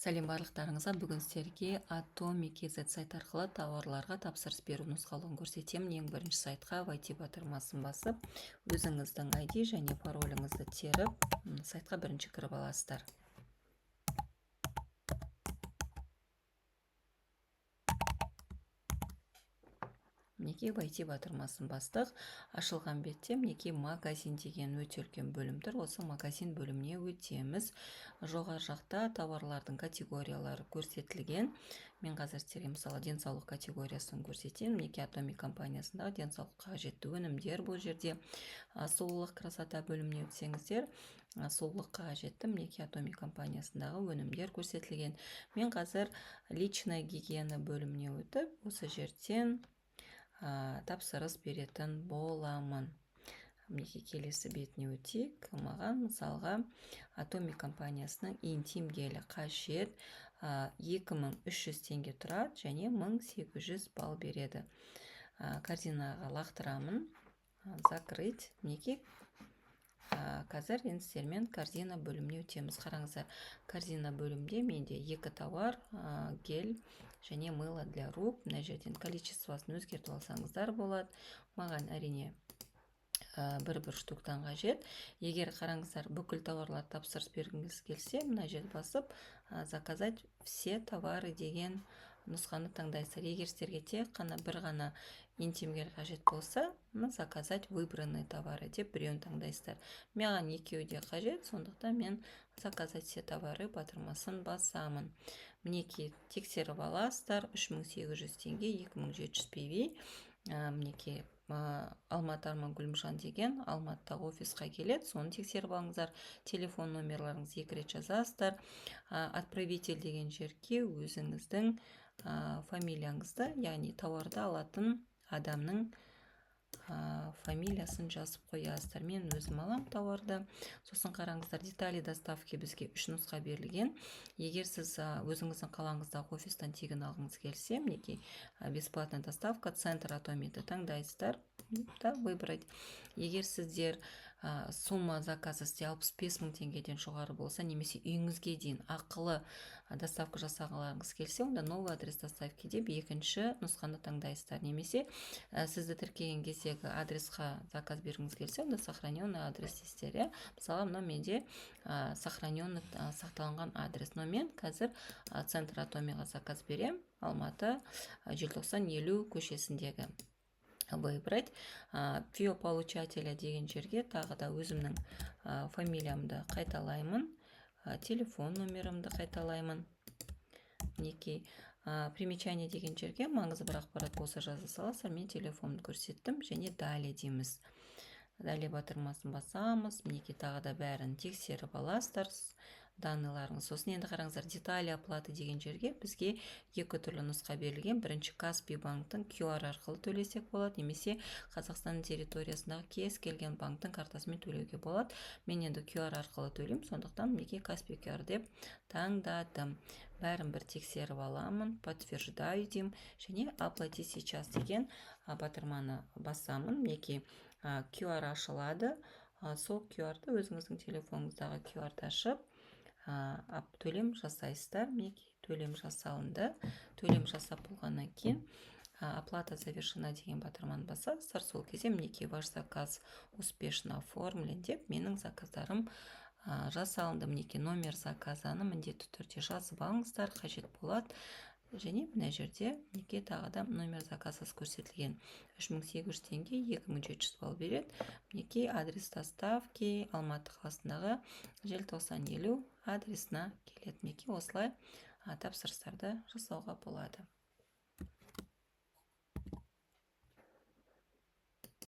Сәлем барлықтарыңызға. Бүгін сіздерге Atomy.kz сайт арқылы тауарларға тапсырыс беру нұсқаулығын көрсетемін. Ең бірінші сайтқа YT батырмасын басып, өзіңіздің ID және пароліңізді теріп, сайтқа бірінші кіріп аласыздар. Мінекей YT батырмасын бастық. Ашылған бетте мінекей магазин деген өте үлкен бөлім тұр. Осы магазин бөліміне өтеміз. Жоғары жақта тауарлардың категориялары көрсетілген. Мен қазір сіздерге мысалы денсаулық категориясын көрсетейін. Мінекей Atomy компаниясындағы денсаулыққа қажетті өнімдер бұл жерде. Сұлулық красота бөліміне өтсеңіздер, сұлулыққа қажетті мінекей Atomy компаниясындағы өнімдер көрсетілген. Мен қазір личная гигиена бөліміне өтіп, осы жерден тапсырыс беретін боламын. Мінекей келесі бетіне өтейік. Маған мысалға Atomy компаниясының интим гелі қажет, 2300 теңге тұрады және 1800 балл береді. Корзинаға лақтырамын, закрыть. Мінекей қазір сіздермен корзина бөліміне өтеміз. Қараңыздар, корзина бөлімде менде екі тауар, гель және мыло для рук. Мына жерден количествосын өзгертіп алсаңыздар болады. Маған әрине бір штуктан қажет. Егер қараңыздар, бүкіл тауарлар тапсырыс бергіңіз келсе, мына жерді басып заказать все товары деген нұсқаны таңдайсыздар. Егер сіздерге тек қана бір ғана интим гель қажет болса, заказать выбранные товары деп біреуін таңдайсыздар. Маған екеуі де қажет, сондықтан мен заказать все товары батырмасын басамын. Мінекей тексеріп аласыздар. 3800 теңге, 2700 PV. Мінекей Алматы Арман Гүлімжан деген Алматыдағы офисқа келеді, соны тексеріп алыңыздар. Телефон номерларыңыз 2 рет жазасыздар. Отправитель деген жерге өзіңіздің фамилияңызды, яғни тауарды алатын адамның фамилиясын жазып қоясыздар. Мен өзім алам тауарды. Сосын қараңыздар, детали доставки бізге 3 нұсқа берілген. Егер сіз өзіңіздің қалаңыздағы офистан тегін алғыңыз келсе, мінекей бесплатная доставка, центр Атомиді таңдайсыздар, выбрать. Егер сіздер сумма заказы 65 000 теңгеден жоғары болса, немесе үйіңізге дейін ақылы доставка жасағыларыңыз келсе, онда новый адрес доставки деп екінші нұсқаны таңдайсыздар. Немесе сізді тіркеген кездегі адресқа заказ бергіңіз келсе, онда сохраненный адрес дейсіздер. Мысалы, мына менде сохраненный сақталынған адрес. Но мен қазір центр Атомиға заказ берем, Алматы желтоқсан 50 көшесіндегі. Выбрать получателя деген жерге тағы да өзімнің фамилиямды қайталаймын, телефон номерімді қайталаймын. Мінекей примечание деген жерге маңызды бір ақпарат болса жаза саласыздар. Мен телефонды көрсеттім және далее дейміз. Далее батырмасын басамыз. Мінекей тағы да бәрін тексеріп аласыздар данныйларыңыз. Сосын енді қараңыздар, детали оплаты деген жерге бізге екі түрлі нұсқа берілген. Бірінші Каспий банктың QR арқылы төлесек болады, немесе Қазақстан территориясындағы кез келген банктың картасымен төлеуге болады. Мен енді QR арқылы төлеймін, сондықтан мінекей Каспий QR деп таңдадым. Бәрін бір тексеріп аламын, подтверждаю деймін, және оплати сейчас деген батырманы басамын. Мінекей QR ашылады. Сол QR-ды өзіңіздің телефоныңыздағы QR-ды ашып, төлем жасайсыздар. Мінекей төлем жасалынды. Төлем жасап болғаннан кейін оплата завершена деген батырманы басасыздар. Сол кезде мінекей ваш заказ успешно оформлен деп менің заказдарым жасалынды. Мінекей номер заказаны міндетті түрде жазып алыңыздар, қажет болады. Және мына жерде мінекей тағы да номер заказасы көрсетілген. 3800 теңге, 2700 балл береді. Мінекей адрес доставки Алматы қаласындағы желтоқсан 50 адресына келеді. Мінекей осылай тапсырыстарды жасауға болады.